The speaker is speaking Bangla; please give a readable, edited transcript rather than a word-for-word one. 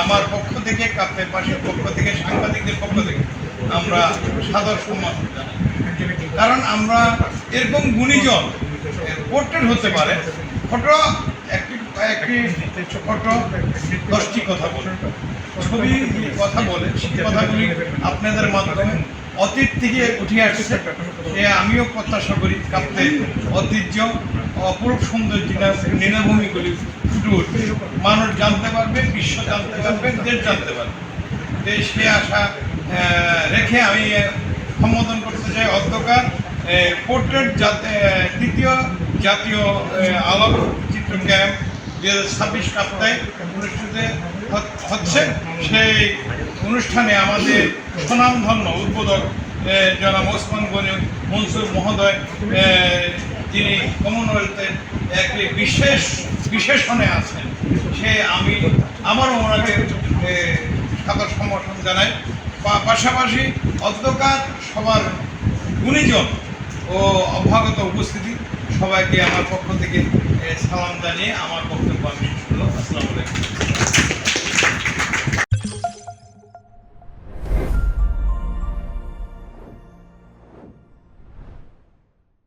আমার পক্ষ থেকে, কাপ্তের পাশের পক্ষ থেকে, সাংবাদিকদের পক্ষ থেকে আমরা সাদর সম্মান জানাই। কারণ আমরা এরকম গুণীজন পোর্ট্রেট হতে পারে, ফটো একটি ফটো 10টি কথা বলে, ছবি কথা বলে, সেই কথাগুলি আপনাদের মাধ্যমে অতীত থেকে উঠে আসছে। আমিও প্রত্যাশা করি কাপ্তে ঐতিহ্য, অপরূপ সৌন্দর্য নীলাভূমিগুলি ফুটে উঠবে, মানুষ জানতে পারবে, বিশ্ব জানতে পারবে, দেশ জানতে পারবে। সে আশা রেখে আমি সম্বোধন করতে চাই অধ্যকার পোর্ট্রেট তৃতীয় জাতীয় আলোকচিত্র ক্যাম্প 2026 কাপ্তায় অনুষ্ঠিত হচ্ছে। সেই অনুষ্ঠানে আমাদের স্বনামধন্য উদ্বোধক জনাব ওসমান গনি মনসুর মহোদয়, যিনি কমনওয়েলথের একটি বিশেষণে আছেন, আমি আমারও ওনাকে সাদর সমর্থন জানাই। পাশাপাশি অধ্যকার সবার গুণীজন ও অভ্যাগত উপস্থিতি সবাইকে আমার পক্ষ থেকে সালাম জানিয়ে আমার বক্তব্য আমি শেষ করলাম। আসসালামু আলাইকুম।